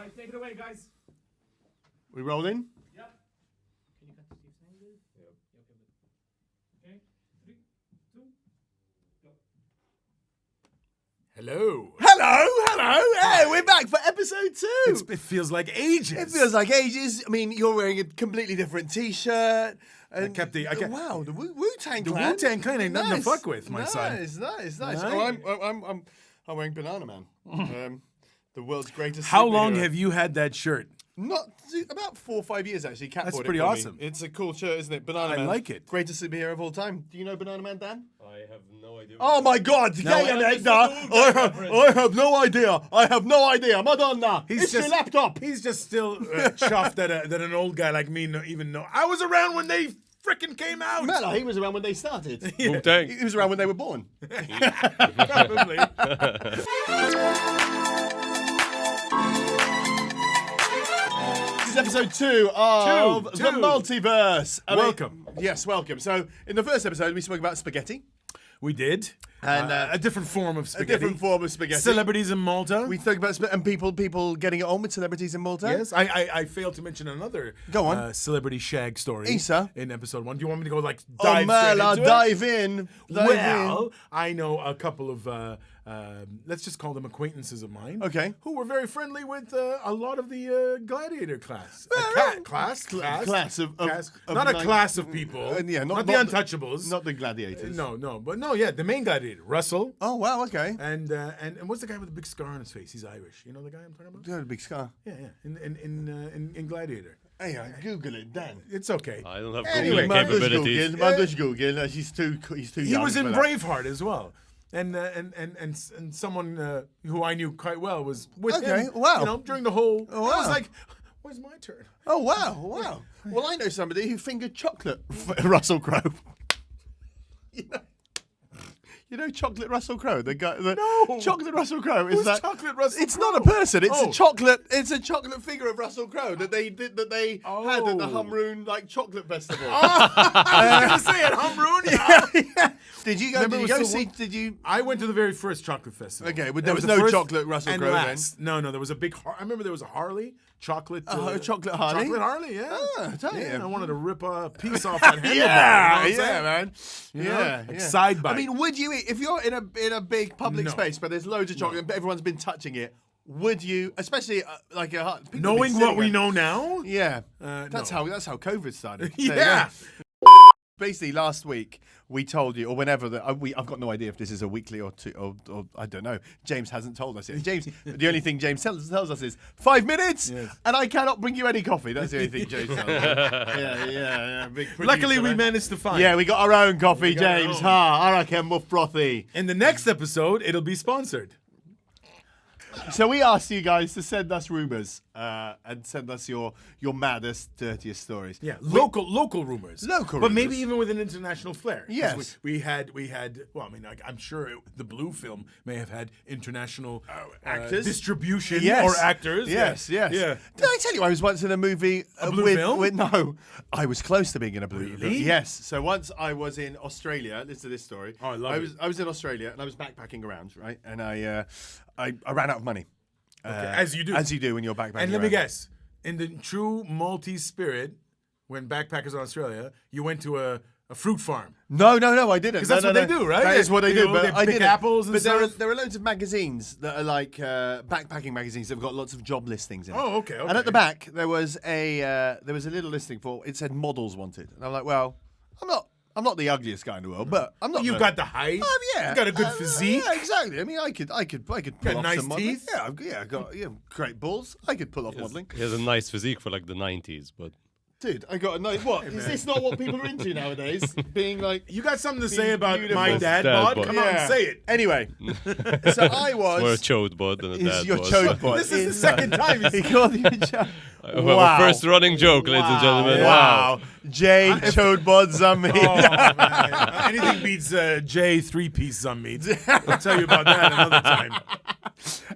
Alright, take it away, guys. We rolling? Yep. Can you cut to Steve's name, dude? Yep. Okay, 3, 2, go. Hello. Hey, we're back for episode 2. It feels like ages. It feels like ages. I mean, you're wearing a completely different T-shirt. And I kept the Wu-Tang the Clan. Wu-Tang Clan ain't nothing to fuck with, my son. Nice. Right. Oh, I'm wearing Banana Man. The world's greatest. How long superhero. have you had that shirt? About 4 or 5 years actually. Cat That's bought it pretty for me. awesome. It's a cool shirt, isn't it? Banana I Man. like it. Greatest superhero of all time. Do you know Banana Man, Dan? I have no idea. Oh my God! I have no idea. Madonna. It's your laptop. He's just still chuffed that an old guy like me even know. I was around when they frickin' came out. No, he was around when they started. Wu-Tang. He was around when they were born. Probably. This is episode 2 of Two. the Malti-Verse. Welcome. Yes, welcome. So, in the first episode, we spoke about spaghetti. We did. And, a different form of A spaghetti. different form of spaghetti. Celebrities in Malta. We talked about and people getting it on with celebrities in Malta. Yes, I failed to mention another Go on. celebrity shag story Isa. in episode 1. Do you want me to go dive Oh, man, straight I'll into it? dive in. Well, I know a couple of, let's just call them acquaintances of mine. Okay. Who were very friendly with a lot of the gladiator class. Class of not a nine- class of people. Yeah, not the untouchables. Not the gladiators. No, the main gladiator, Russell. Oh, wow, okay. And what's the guy with the big scar on his face? He's Irish. You know the guy I'm talking about? Got a big scar. Yeah. In Gladiator. Hey, Google it, Dan. It's okay. I don't have Anyway, Googling man, just capabilities. Google. Man, just Google. He's too He young was in for that. Braveheart as well. And someone who I knew quite well was with Okay, him. wow. You know, during the whole. Oh, I was wow. like, "Where's my turn?" Oh, wow. Well, I know somebody who fingered chocolate Russell Crowe. You know Chocolate Russell Crowe? The guy. No. Chocolate Russell Crowe is Who's that. Chocolate Russell It's Crowe? not a person. It's Oh. a chocolate. It's a chocolate figure of Russell Crowe that they had at the Oh. Humroon chocolate festival. I was gonna say it, Humroon. Yeah. Did you go? Remember Did you it go was the see? one- Did you? I went to the very first chocolate festival. Okay, but That there was the no first chocolate Russell and Crowe then? last. No, there was a big. I remember there was a Harley chocolate. Chocolate Harley? Chocolate Harley, yeah. Ah, tell you. I wanted to rip a piece off that handlebar. Yeah, you know what I'm saying? man. You know? Yeah, Like yeah. side bite. I mean, would you eat if you're in a big public No. space, but there's loads of chocolate, but everyone's been touching it? Would you, especially like people have been knowing sitting what we there- know now. Yeah, No. that's how COVID started. There you Yeah. go. Basically, last week we told you, or whenever I've got no idea if this is a weekly or two, or I don't know. James hasn't told us yet. James, the only thing James tells us is 5 minutes, Yes. and I cannot bring you any coffee. That's the only thing James tells us. Yeah. Big Luckily, producer, we man. managed to find. Yeah, we got our own coffee, got our James. own. Ha! I reckon muff frothy. In the next episode, it'll be sponsored. So we asked you guys to send us rumors and send us your maddest, dirtiest stories. Yeah, local rumors. Local but maybe rumors. even with an international flair. 'Cause Yes. we had. Well, I mean, I'm sure the Blue film may have had international actors? distribution Yes. or actors. Yes. Yeah. Did I tell you I was once in a movie blue film? No, I was close to being in a blue film. Really? Yes. So once I was in Australia. Listen to this story. Oh, I love it. I was in Australia and I was backpacking around, right? And I ran out of money. As you do. As you do when you're backpacking. And let me around. guess, in the true Maltese spirit, when backpackers in Australia, you went to a fruit farm. No, I didn't. 'Cause that's what they do, right? That is what they You do. know, But they I pick didn't. apples and but stuff. there are loads of magazines that are like backpacking magazines that've got lots of job listings in it. Oh, okay. And at the back there was a little listing for it said models wanted, and I'm like, well, I'm not the ugliest guy in the world, but I'm not. You've got the height. Yeah, You've got a good physique. Yeah, exactly. I mean, I could pull Got off nice some modeling. teeth. Yeah, I've got great balls. I could pull off modeling. He has a nice physique for like the 90s, but Dude, I got a nice. What is this? Not what people are into nowadays? Being like. You got something to Being say about beautiful. my dad Dad bod? bod. Come on, say it. Anyway, so I was. more a chode bod than a Is dad your bod. chode bod? This is the second time He called you a chode. Our first running joke, ladies and gentlemen. Wow. Jay chode bods on me. Oh, man. Anything beats J 3-piece on me. I'll tell you about that another time.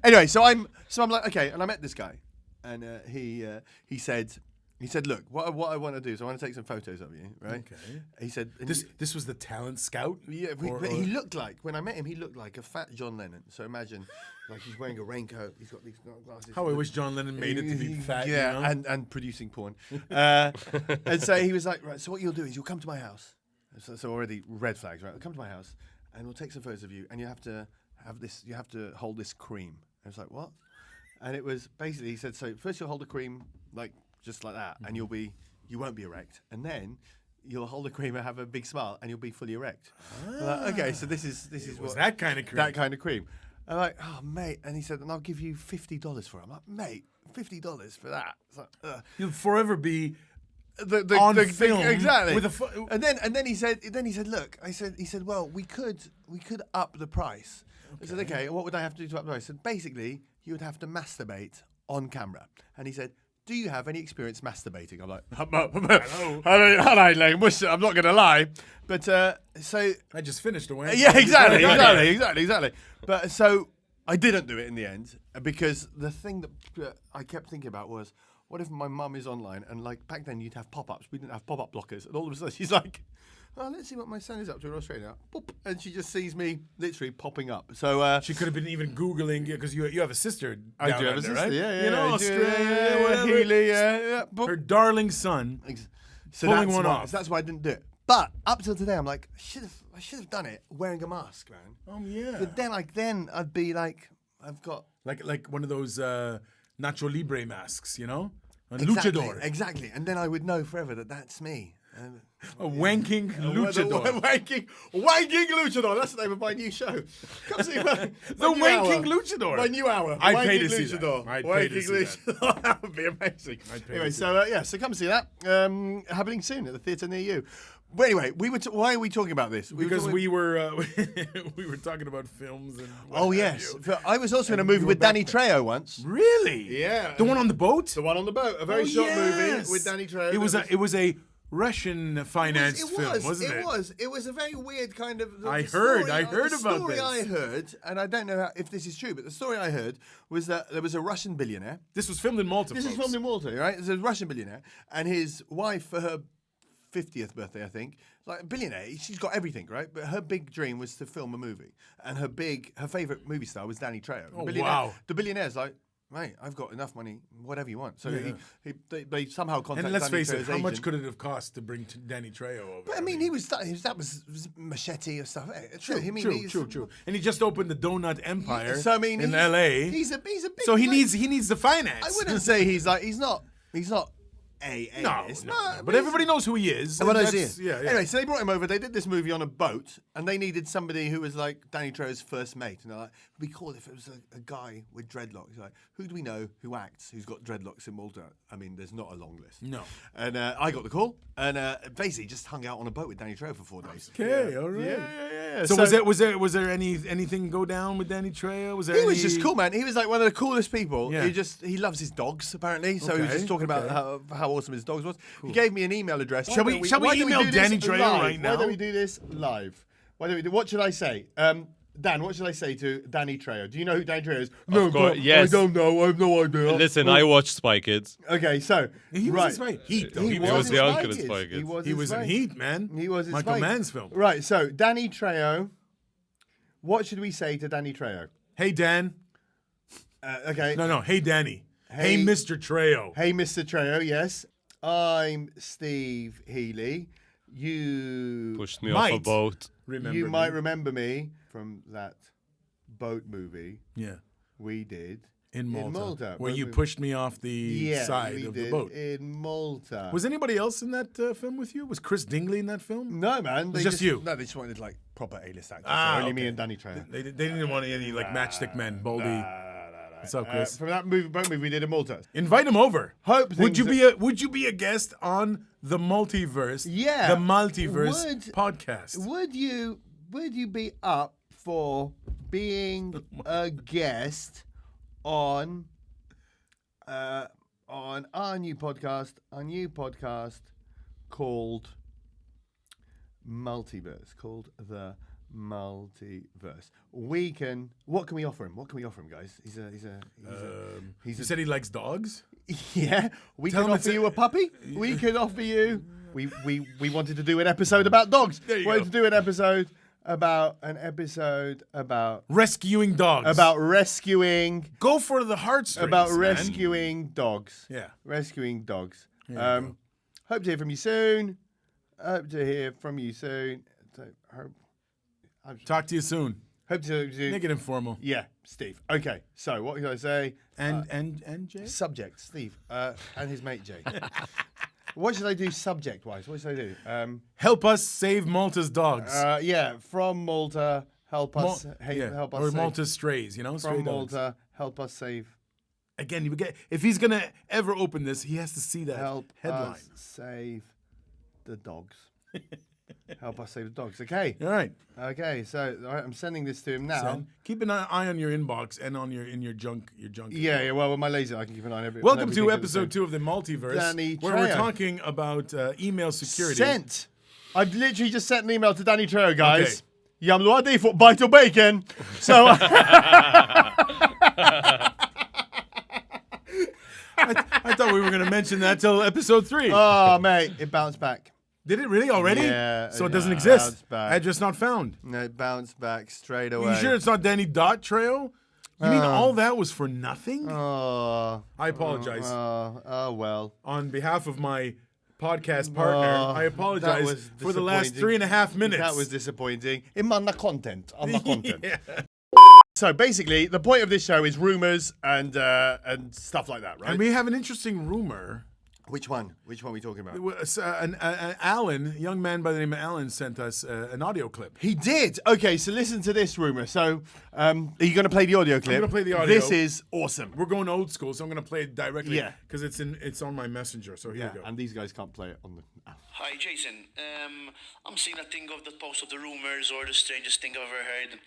Anyway, so I'm like, okay, and I met this guy, and he said, He said, "Look, what I want to do is I want to take some photos of you, right?" Okay. He said, This was the talent scout? Yeah, but he looked like, when I met him, he looked like a fat John Lennon. So imagine, like he's wearing a raincoat, he's got these glasses. How I wish John Lennon made it to be fat. Yeah, you know? and producing porn. And so he was like, right, so what you'll do is you'll come to my house. So already red flags, right? Come to my house and we'll take some photos of you and you have to hold this cream. I was like, what? And it was basically, he said, so first you'll hold the cream like just like that and you won't be erect. And then you'll hold the cream and have a big smile and you'll be fully erect. Like, okay, so this is what that kind of cream. That kind of cream. I'm like, oh mate, and he said, and I'll give you $50 for it. I'm like, mate, $50 for that? It's like, You'll forever be on film exactly. With and then he said, look, he said, well, we could up the price. I said, okay, what would I have to do to up the price? I said, basically, you would have to masturbate on camera. And he said, do you have any experience masturbating? I'm like, hello. I'm not going to lie. But so... I just finished the way. Yeah, exactly. But so I didn't do it in the end because the thing that I kept thinking about was, what if my mum is online and like back then you'd have pop-ups. We didn't have pop-up blockers. And all of a sudden she's like, oh, let's see what my son is up to in Australia. Boop, and she just sees me literally popping up. So she could have been even Googling because you have a sister. I do have a sister, right? yeah. You know, Australia, Hili, yeah. Her darling son. So pulling one off. So that's why I didn't do it. But up till today, I'm like, I should have done it wearing a mask, man. Oh yeah. But then I'd be like, I've got like one of those Nacho Libre masks, you know, a exactly, luchador. Exactly, and then I would know forever that that's me. A wanking luchador. wanking luchador. That's the name of my new show. Come see the wanking luchador. My new hour. I'd pay to see luchador. that. I'd pay to see that. That would be amazing. Anyway, so come see that. Happening soon at the theatre near you. But anyway, why are we talking about this? Because we were talking about films and. Oh yes, I was also in a movie with Danny Trejo once. Really? Yeah. The one on the boat. The one on the boat. A very short movie with Danny Trejo. It was a Russian financed film, wasn't it? It was a very weird kind of. I heard about this. The story I heard, and I don't know if this is true, but the story I heard was that there was a Russian billionaire. This was filmed in Malta. This is filmed in Malta, right? There's a Russian billionaire, and his wife for her 50th birthday, I think, like a billionaire. She's got everything, right? But her big dream was to film a movie, and her favorite movie star was Danny Trejo. Oh wow! The billionaire's like, mate, I've got enough money, whatever you want. So they somehow contacted. And let's Danny face it, Trejo's how much agent. could it have cost to bring Danny Trejo over? But I mean, that was Machete or stuff. True. And he just opened the Donut Empire in L.A. He's a big. So he needs the finance. I wouldn't say he's not. No, but everybody knows who he is. Everyone knows who he is. Yeah. Anyway, so they brought him over. They did this movie on a boat, and they needed somebody who was like Danny Trejo's first mate. And they're like, it'd be cool if it was a guy with dreadlocks. Like, who do we know who acts, who's got dreadlocks in Malta? I mean, there's not a long list. No. And I got the call, and basically just hung out on a boat with Danny Trejo for 4 days. Okay, all right. Yeah. So was there anything go down with Danny Trejo? He was just cool, man. He was like one of the coolest people. Yeah. He loves his dogs apparently. So he was just talking about how awesome his dogs was. Cool. He gave me an email address. Shall we email Danny Trejo right now? Why don't we do this live? What should I say? Dan, what should I say to Danny Trejo? Do you know who Danny Trejo is? No, God, yes. I don't know. I have no idea. Listen, I watched Spy Kids. Okay, so he was in Spy Heat. He was the uncle in Spy Kids. He was in Heat, man. He was in Michael Spy. Mann's film. Right, so Danny Trejo. What should we say to Danny Trejo? Hey, Dan. Okay. No. Hey, Danny. Hey, Mr. Trejo. Hey, Mr. Trejo, yes. I'm Steve Hili. You pushed me off a boat. You might remember me from that boat movie. Yeah. We did. In Malta. Where you pushed me off the side of the boat. In Malta. Was anybody else in that film with you? Was Chris Dingley in that film? No, man. It was just you. No, they just wanted like proper A-list actors. So only me and Danny Trejo. They didn't want any like matchstick men, Baldy. What's up, Chris? From that boat movie we did in Malta. Invite him over. Would you be a guest on the Malti-Verse? Yeah. The Malti-Verse podcast. Would you be up for being a guest on our new podcast called Malti-Verse, called the Malti-Verse. What can we offer him? What can we offer him, guys? He said he likes dogs. Yeah, we Tell could him offer it's you a puppy. We could offer you. We wanted to do an episode about dogs. There you wanted go. to do an episode about Rescuing dogs. about rescuing Go for the heartstrings. about man. rescuing dogs. Yeah. Rescuing dogs. There you go. Hope to hear from you soon. Talk to you soon. Hope to Make it informal. Yeah, Steve. Okay, so what can I say? And Jay? Subject, Steve, and his mate Jay. What should I do subject-wise? What should I do? Help us save Malta's dogs. Yeah, from Malta, help us. Help us. Or save, Malta's strays, stray from dogs. Malta, help us save. Again, if he's going to ever open this, he has to see that Help headline. us save the dogs. Help us save the dogs. Okay. All right. Okay. So all right, I'm sending this to him now. So, keep an eye on your inbox and on in your junk. Yeah. Well, with my laser, I can keep an eye on everything. Welcome to episode 2 of the Malti-Verse, Danny where we're Trejo. talking about email security. Sent. I've literally just sent an email to Danny Trejo, guys. Okay. Yum lo default bite or bacon. So. I thought we were going to mention that till episode 3. Oh, mate, it bounced back. Did it really already? Yeah, So it doesn't yeah, exist. bounced back. Address not found. No, it bounced back straight Are away. you sure it's not Danny Trejo? You mean all that was for nothing? Oh. I apologize. Oh, well. On behalf of my podcast partner, I that apologize was for the last disappointing. 3.5 minutes. That was disappointing. I'm on the content. Yeah. So basically, the point of this show is rumors and stuff like that, right? And we have an interesting rumor. Which one? Which one are we talking about? Alan, a young man by the name of Alan, sent us an audio clip. He did. Okay, so listen to this rumor. So, are you going to play the audio clip? I'm going to play the audio. This is awesome. We're going old school, so I'm going to play it directly. Yeah. Because it's on my messenger. So here we go. And these guys can't play it on the. Hi Jason, I'm seeing a thing of the post of the rumors or the strangest thing I've ever heard.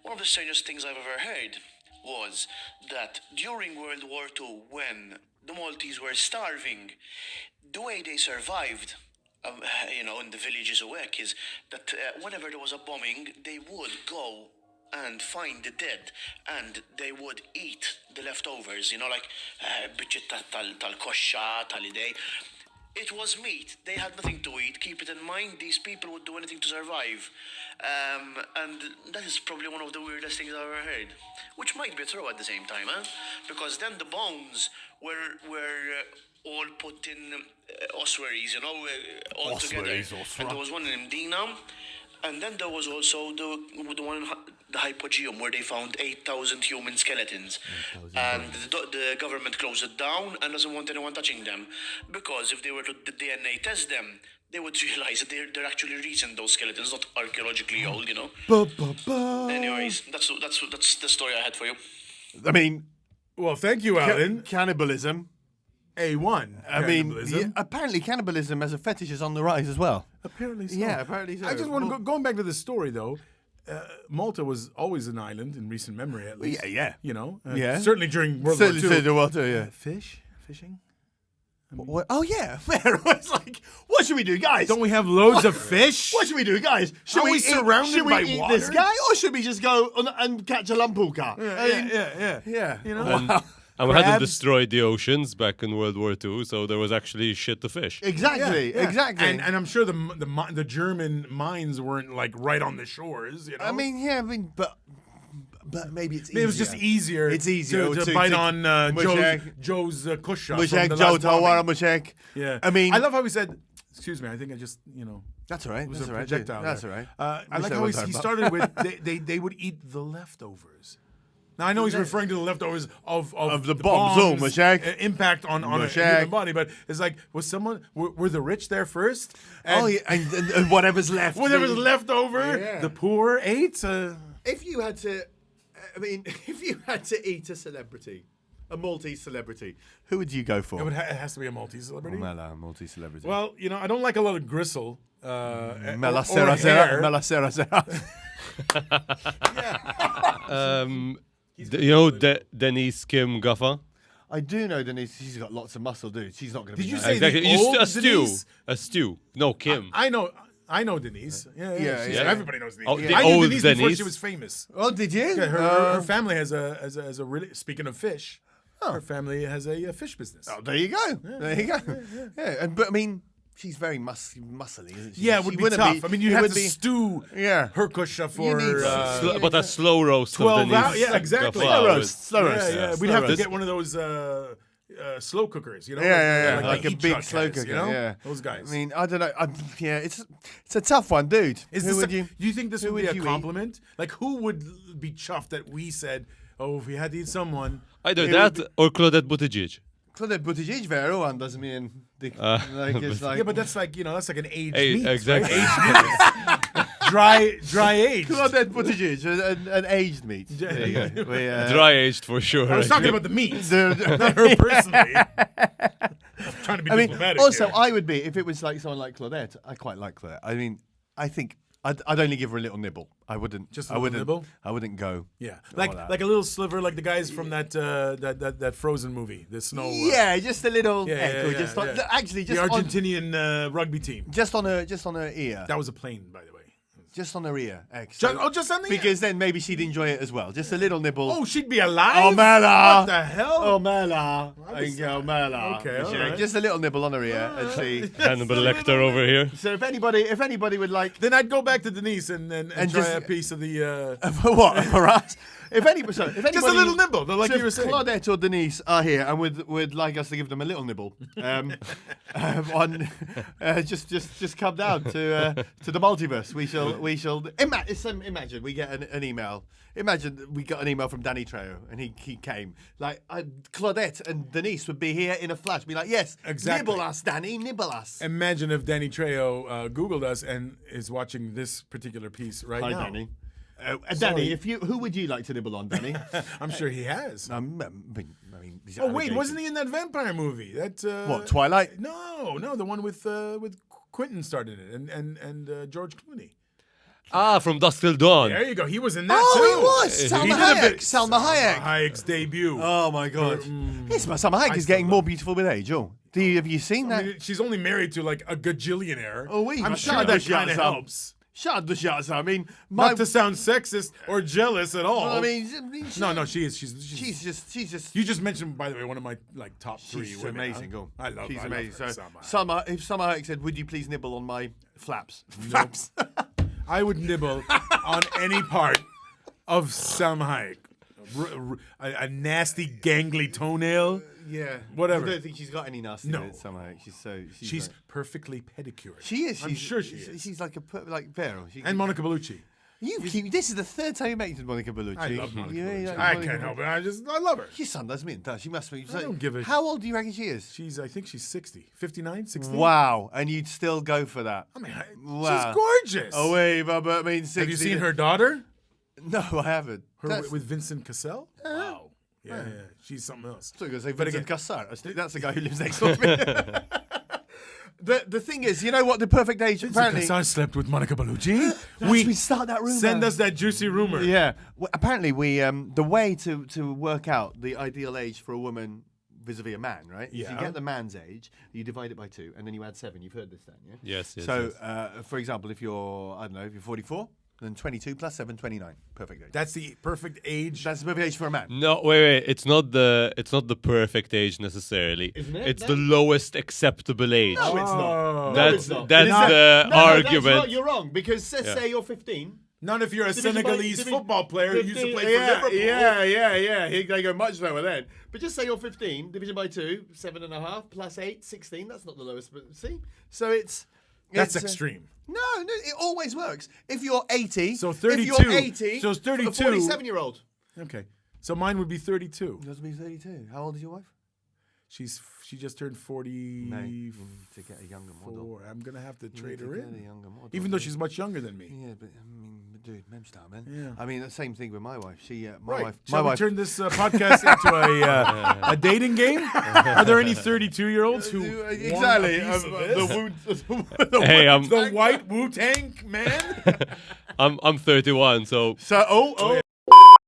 One of the strangest things I've ever heard was that during World War II, when the Maltese were starving, the way they survived, in the villages awake, is that whenever there was a bombing, they would go and find the dead, and they would eat the leftovers, like biċċetta tal-koxxa, tal-idej. It was meat. They had nothing to eat. Keep it in mind, these people would do anything to survive. And that is probably one of the weirdest things I've ever heard. Which might be true at the same time, huh? Because then the bones were all put in ossuaries, all together. And there was one in Mdina. And then there was also the one in the Hypogeum where they found 8,000 human skeletons. And the government closed it down and doesn't want anyone touching them. Because if they were to DNA test them, they would realize that they're actually recent, those skeletons, not archaeologically old, Anyways, that's the story I had for you. I mean, Well, thank you, Alan. cannibalism. A1. I mean, apparently cannibalism as a fetish is on the rise as well. Apparently so. Yeah, apparently so. I just want to going back to the story, though. Malta was always an island in recent memory, at least. Yeah. Yeah. Certainly during World War II. Certainly World War II, yeah. Fishing. What? Oh yeah, fair. It's like, what should we do, guys? Don't we have loads of fish? What should we do, guys? Should Are we eat, surrounded should by we eat water? this guy, or should we just go and catch a lampooka? Yeah. Wow. And we hadn't Crabs. destroyed the oceans back in World War II, so there was actually shit to fish. Exactly. Exactly. And I'm sure the German mines weren't like right on the shores. I mean, but maybe it's easier. it was just easier. It's easier to bite on Mushek. Joe's kusha. Mushek, from the Joe last bombing. Tawara Mushek. Yeah. I mean, I love how he said, "Excuse me, I think I just that's all right. it was That's a all right. projectile." That's there. all right. I like how he started with they would eat the leftovers. Now I know he's referring to the leftovers of the bombs. Oh, Mushek. Impact on a human body, but it's like were the rich there first? And and whatever's left. whatever's left over, Yeah. the poor ate. If you had to, if you had to eat a celebrity, a Maltese celebrity, who would you go for? It has to be a multi-celebrity. Maltese celebrity. Well, I don't like a lot of gristle. Mela or Sera hair. Mela Sera Sera. Denise Kim Guffa. I do know Denise. She's got lots of muscle, dude. She's not going to be. Did you nice. say Exactly. the old A stew. Denise? A stew. No, Kim. I know Denise. Yeah. Yeah. Everybody knows Denise. Oh, the I knew old Denise before Denise? she was famous. Oh, did you? Yeah, her family has a really. Speaking of fish, Her family has a fish business. Oh, there you go. There you go. Yeah. But I mean, she's very muscly, isn't she? Yeah, it would She be wouldn't tough. I mean, you it have would to be- stew Yeah. her kusha for need But a slow roast 12 of Denise. hours. Yeah, exactly. Slow Slow roast. Slow Yeah, roast. yeah. Slow We'd have to roast. get one of those slow cookers, you know? Yeah. the Like a heat big truck slow guys, cooker. you know? Yeah. Those guys. I mean, I don't know. It's a tough one, dude. Is Who this would do you think this who would be would a you eat? compliment? Like, who would be chuffed that we said, oh, if we had to eat someone? Either It that would or Claudette Buttigieg. Claudette Buttigieg vero doesn't mean like it's like Yeah, but that's like, that's like an aged Hey, meat. exactly. Right? Aged meat. Dry aged. Claudette Buttigieg, an aged meat. There you go. We, Dry aged for sure. I was talking about the meat, not the, her personally. I'm trying to be I mean, diplomatic also, here. I would be if it was like someone like Claudette. I quite like Claudette. I mean, I think I'd only give her a little nibble. I wouldn't. Just a I little wouldn't. nibble? I wouldn't go. Yeah, all like that. like a little sliver, like the guys from that Frozen movie, the snow. Yeah, just a little yeah, echo. yeah, Just yeah. actually, the just Argentinian rugby team. just on her ear. That was a plane, by the way. Just on her ear. X. Just on the because then maybe she'd enjoy it as well. Just a little nibble. Oh, she'd be alive. Oh, Mela. What the hell? Oh, Mela. was- Mela. Okay, all Yeah, right. just a little nibble on her ear and see. Hannibal Lecter over here. So if anybody would like Then I'd go back to Denise and try just- a piece of the. for what for us? If anybody, Just a little nibble, like so you were if saying. Claudette or Denise are here and would like us to give them a little nibble. Just come down to the Malti-Verse. We shall imagine we get an email. Imagine we got an email from Danny Trejo and he came. Like Claudette and Denise would be here in a flash. Be like, yes, Exactly. nibble us, Danny, nibble us. Imagine if Danny Trejo Googled us and is watching this particular piece right Hi, now. Danny. Sorry. Danny, who would you like to nibble on, Danny? I'm sure he has. I mean, these Oh wait, allegations. wasn't he in that vampire movie? That What, Twilight? No, the one with Quentin starred in it and George Clooney. From Dusk Till Dawn. There you go. He was in that too. Oh, he was! He Salma did a Hayek! bit- Salma Hayek! Hayek's debut. Oh my God! Yes, but Salma Hayek is still getting more beautiful with age. Oh, have you seen I that? mean, she's only married to like a gajillionaire. Oh, oui, I'm but sure shut that the kind of shots up. helps. Shut the shots! I mean, Not to sound sexist or jealous at all. I mean, no, she is. She's she's just. You just mentioned, by the way, one of my like top three. She's women, amazing. huh? Go. I love. She's I amazing. Love So, her, if Salma Hayek said, "Would you please nibble on my flaps?" Flaps. I would nibble on any part of Salma Hayek. A nasty, gangly toenail. Yeah. Whatever. I don't think she's got any nasty. No. with it, Salma Hayek. She's like- perfectly pedicured. She is. I'm sure she is. She's like like Vero. And Monica Bellucci. This is the third time you mentioned Monica Bellucci. I love Monica You really Bellucci. like I Monica can't help Bellucci? it. I love her. Your son does me, does she? Must be. I don't give a- How old do you reckon she is? I think she's 60. 59, 60? Wow, and you'd still go for that? I mean, Wow. she's gorgeous. Oh wait, but I mean, 60. Have you seen her daughter? No, I haven't. Her with Vincent Cassel? Wow. Yeah. She's something else. I was going to say But Vincent again- Cassar. That's the guy who lives next door to me. The thing is, you know what? The perfect age. Apparently, Cassel slept with Monica Bellucci. we start that rumor. Send us that juicy rumor. Yeah. Well, apparently, we the way to work out the ideal age for a woman vis-a-vis a man, right? Is Yeah. you get the man's age, you divide it by 2, and then you add 7. You've heard this, Dan, yeah? Yes. So, for example, if you're 44, then 22 plus 7, 29. Perfect age. That's the perfect age. That's the perfect age for a man. No, wait. It's not the perfect age necessarily. Isn't it? It's No. the lowest acceptable age. No, it's not. That's it's not. that's It is not. the No, argument. That's right, you're wrong. Because say you're 15. Not if you're a Division by- Senegalese divi- football player who used to play yeah, for Liverpool. Yeah. They go much lower then. But just say you're 15, division by 2, 7.5, plus 8, 16. That's not the lowest, but see? So That's it's, extreme. No, it always works. If you're 80, So if 32. you're 80, So it's 32. a 47-year-old. Okay. So mine would be 32. Doesn't mean 32. How old is your wife? She just turned 44. Mate, to get a younger model. I'm gonna have to trade to her get a in, younger model, even though mate. she's much younger than me. Yeah, but I mean, dude, Memstar, man. Yeah. I mean, the same thing with my wife. She, my Right. wife, Shall my we wife. turn this podcast into a dating game? Are there any 32-year-olds who want a exactly piece of this? Hey, the white Wu-Tang man? I'm 31, so So,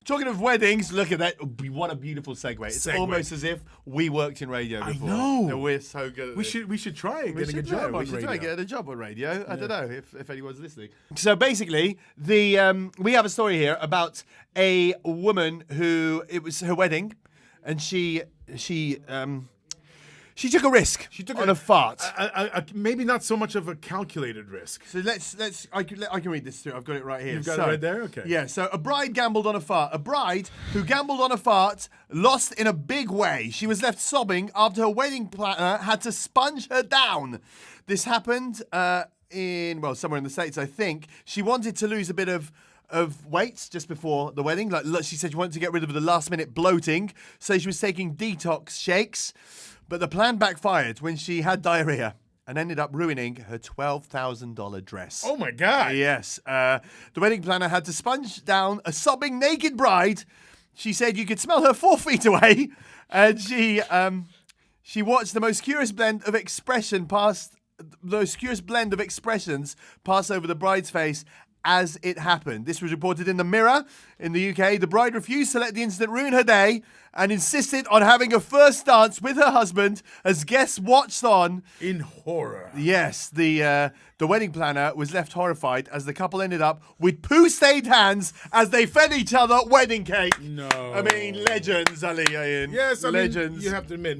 talking of weddings, look at that. What a beautiful segue. It's Segue. almost as if we worked in radio I before. know. And we're so good at we this. should try We getting a should job on we should radio. try getting a job on radio. I don't know if anyone's listening. So basically, we have a story here about a woman who it was her wedding. and she took a risk. She took on a fart. Maybe not so much of a calculated risk. So I can read this through. I've got it right here. You've got it right there? Okay. Yeah, so a bride gambled on a fart. A bride who gambled on a fart lost in a big way. She was left sobbing after her wedding planner had to sponge her down. This happened somewhere in the States, I think. She wanted to lose a bit of weight just before the wedding. Like she said, she wanted to get rid of the last minute bloating. So she was taking detox shakes. But the plan backfired when she had diarrhea and ended up ruining her $12,000 dress. Oh, my God. Yes. The wedding planner had to sponge down a sobbing naked bride. She said you could smell her 4 feet away. And she watched the most curious blend of expressions pass over the bride's face as it happened. This was reported in the Mirror in the UK. The bride refused to let the incident ruin her day and insisted on having a first dance with her husband as guests watched on. In horror. Yes, the wedding planner was left horrified as the couple ended up with poo-stained hands as they fed each other wedding cake. No. I mean, legends, Ali, Ian. Yes, I legends. mean, you have to admit,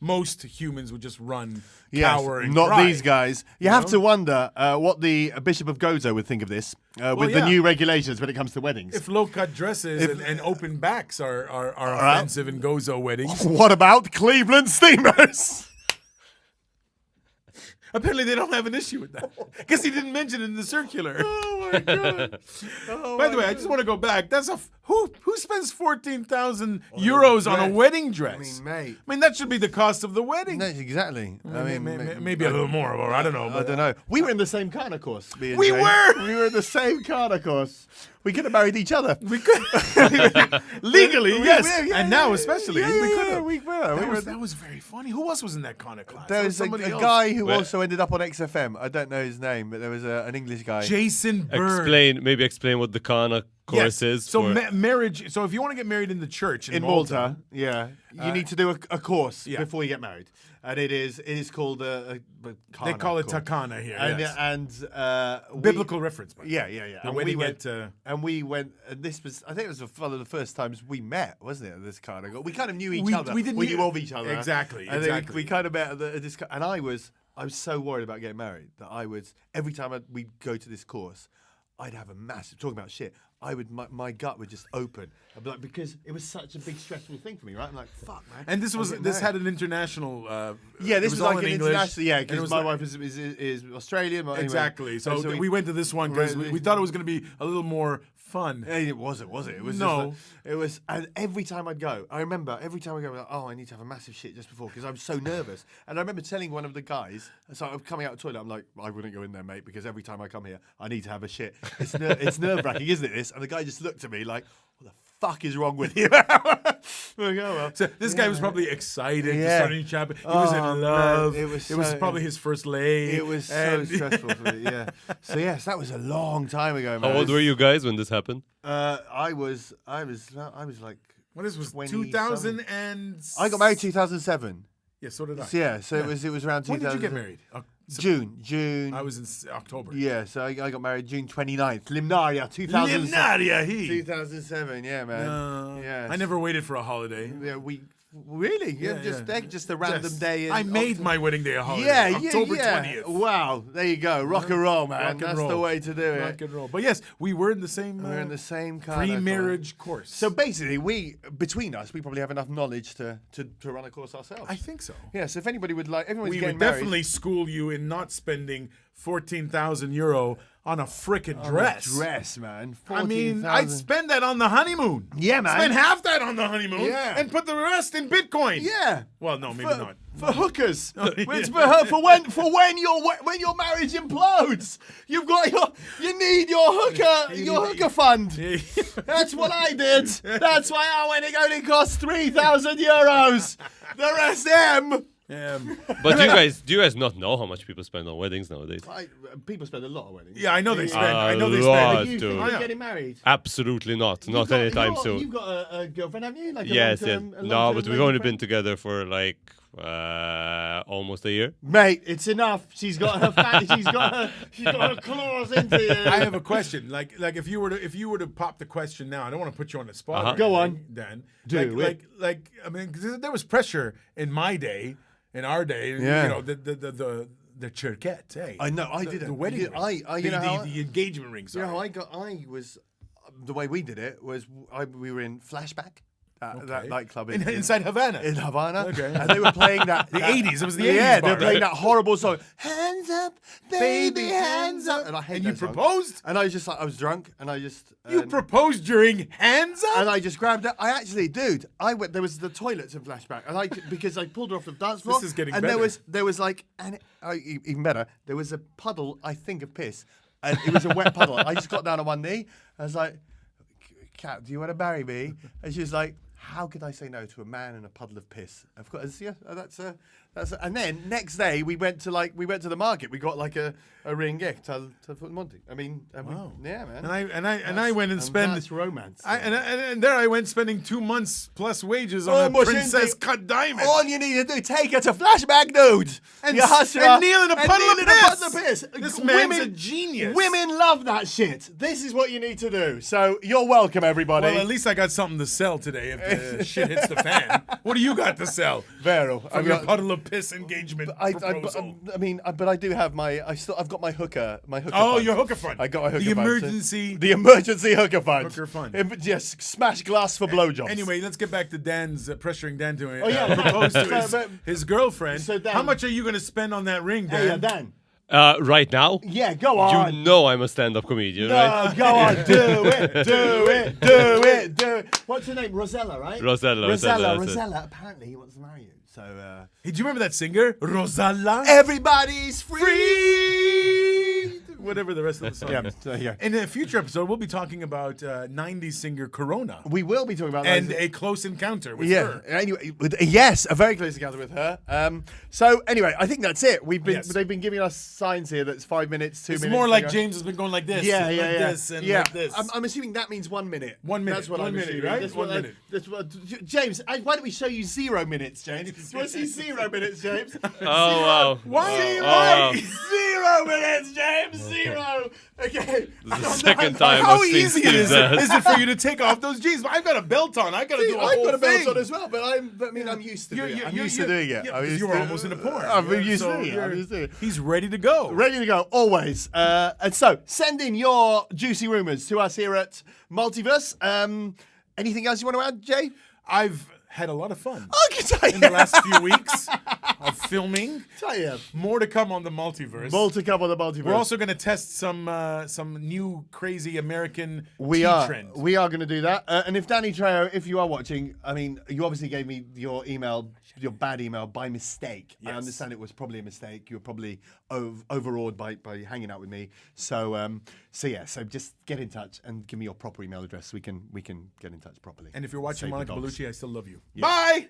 most humans would just run, Yes, cower, and not cry. these guys. You have to wonder what the Bishop of Gozo would think of this with the yeah. new regulations when it comes to weddings. If low-cut dresses and open backs are offensive in Gozo weddings. What about Cleveland Steamers? Apparently they don't have an issue with that. Because he didn't mention it in the circular. Oh my God. By the way, I just want to go back. That's who spends 14,000 euros on a wedding dress? I mean, mate. I mean, that should be the cost of the wedding. No, exactly. I mean, Maybe a little more, or I don't know. I don't know. We were in the same car, of course. We were! We were in the same car, of course. We could have married each other. We could. Legally, yes. Yeah, and now especially. we could have. We were. That was very funny. Who else was in that Connor class? There was a somebody else. guy who also ended up on XFM. I don't know his name, but there was an English guy. Jason Bird. Maybe explain what the Kana course is. So for- marriage. So if you want to get married in the church in Malta, you need to do a course before you get married, and it is called a they call it course. Takana here. And, yes. biblical reference. By the way. Yeah. The And wedding we went, and this was, I think it was one of the first times we met, wasn't it? This kind of, we kind of knew each other. We knew of each other. Exactly. And then we kind of met at this, and I was so worried about getting married that every time we'd go to this course, I'd have a massive, talking about shit, my gut would just open. I'd be like, because it was such a big stressful thing for me, right? I'm like, fuck, man. And this had an international. This was all like in an English, international. Yeah, because my like, wife is Australian. Exactly. Anyway, So we went to this one because we thought it was going to be a little more fun. It wasn't, was it? It was no. It was, and every time I'd go, I remember every time I go, like, I need to have a massive shit just before because I'm so nervous. And I remember telling one of the guys, so I'm coming out of the toilet, I'm like, I wouldn't go in there, mate, because every time I come here, I need to have a shit. It's nerve-wracking, isn't it? This, and the guy just looked at me like, what the fuck is wrong with you? Like, oh, well. So this guy was probably excited to Yeah. start a new chapter. He was in love. Man, it was probably his first lay. It was so stressful for me, yeah. So yes, that was a long time ago, man. How old were you guys when this happened? I was like, What is was 20 2000 and I got married 2007. Yeah, so did I. So, it was around 2000. When did you get married? June. I was in October. Yeah, so I got married June 29th. Limnaria, 2007. Limnaria, 2007, yeah, man. Yeah. I never waited for a holiday. Yeah, really? Just a random day. I made my wedding day a holiday. Yeah, October 20th. Wow, there you go. Rock and roll, man. That's the way to do it. Rock and roll. But yes, we were in the same. We're in the same kind of pre-marriage course. So basically, between us, we probably have enough knowledge to run a course ourselves. I think so. Yeah. So if anybody would like, everyone's we getting would married. definitely school you in not spending 14,000 euro on a frickin' dress. Dress, man. 14, I mean, 000. I'd spend that on the honeymoon. Yeah, man. Spend half that on the honeymoon. Yeah. And put the rest in Bitcoin. Yeah. Well, no, maybe not. For hookers, which for when your marriage implodes, you need your hooker fund. That's what I did. That's why I went. It only cost 3,000 euros. The rest But do you guys not know how much people spend on weddings nowadays? People spend a lot on weddings. Yeah, I know they spend. I know they lot, spend. You dude. think you're getting married? Absolutely not. Not anytime soon. You've got a girlfriend, haven't you? Like Yes. a long-term No, but we've only lady been friend? together for like Almost a year. Mate, it's enough. She's got her claws into you. I have a question. Like if you were to pop the question now, I don't want to put you on the spot. Uh-huh. or Go anything, on. Dan. Do it. Like I mean, 'cause there was pressure in my day, in our day. Yeah. You know, the churquette. Hey, I know. I the, didn't. the wedding. You- ring. you know how the engagement ring. You Sorry. know how I was. The way we did it was we were in Flashback, that nightclub inside Havana. in Havana, Okay. and they were playing that The 80s. It was the 80s. Yeah, they bar, were playing right? that horrible song. Hands up, baby, hands up. And I hate And you that song. proposed? And I was just like, I was drunk, and I just You proposed during hands up? and I just grabbed it. I actually, dude, I went. There was the toilets in Flashback, and because I pulled her off the dance floor. is getting and better. there was like, even better. There was a puddle, I think, of piss, and it was a wet puddle. I just got down on one knee. I was like, "Cat, do you want to marry me?" And she was like, "How could I say no to a man in a puddle of piss?" Of course, yeah, that's. And then next day we went to the market. We got like a ring gift to Monty. I mean, Wow. yeah, man. And I went and spent that's romance. and there I went spending 2 months plus wages Oh, on a much princess indeed. cut diamond. All you need to do, take her to Flashback, dude. And You s- hustle and her, kneel in a and puddle kneel of in a piss. puddle of piss. This man's a genius. Women love that shit. This is what you need to do. So you're welcome, everybody. Well, at least I got something to sell today if the shit hits the fan. What do you got to sell? Vero, From your puddle of piss engagement proposal. but I do have I've got my hooker. Oh, fund. your hooker fund. I got my hooker The fund. emergency. The emergency hooker fund. Hooker fund. Yes, smash glass for blowjobs. Anyway, let's get back to Dan's pressuring Dan to yeah. propose to But- his girlfriend. So Dan- How much are you going to spend on that ring, Dan? Hey, Dan. Right now, Yeah, go on. you know I'm a stand-up comedian, right? No, go on, do it. What's her name? Rosella, right? Rosella, that's it. Rosella. Apparently, he wants to marry you. So, Hey, do you remember that singer? Rosalla? everybody's free. Whatever the rest of the song Yeah, is. so, yeah. In a future episode, we'll be talking about 90s singer Corona We will be talking about and those- a close encounter with yeah. her. Anyway, yes, a very close encounter with her. So anyway, I think that's it. They've been giving us signs here that's 5 minutes, 2 It's minutes. more like to go. James has been going like this, Yeah, and yeah, like yeah. this, and yeah. like this. I'm assuming that means 1 minute. 1 minute. That's what 1 I'm minute, assuming. right? That's 1 what minute. That's what, James, why don't we show you 0 minutes, James? Do you want to see 0 minutes, James? Oh, wow. Why? wow. 0 minutes, James. 0. Okay. This is the second time How I've seen easy Steve's ass. is it for you to take off those jeans? I've got a belt on. I've got to do a I've whole got a belt thing. on as well, but I'm used to doing it. I'm used to doing it. Yeah, I'm used you were to- almost in a porn. I'm Yeah, used so to doing it. I'm you're- used to it. He's ready to go. Ready to go, always. And so, send in your juicy rumours to us here at Malti-Verse. Anything else you want to add, Jay? I've had a lot of fun I can tell in the last few weeks of filming. Tell you. More to come on the Multiverse. More to come on the Multi-Verse. We're also going to test some new crazy American We tea are. trend. We are going to do that. And if Danny Trejo, if you are watching, I mean, you obviously gave me your email, your bad email by mistake. I Yes. understand it was probably a mistake. You were probably overawed by hanging out with me. So just get in touch and give me your proper email address. We can get in touch properly. And if you're watching Save the Monica dogs. Bellucci, I still love you. Yeah. Bye.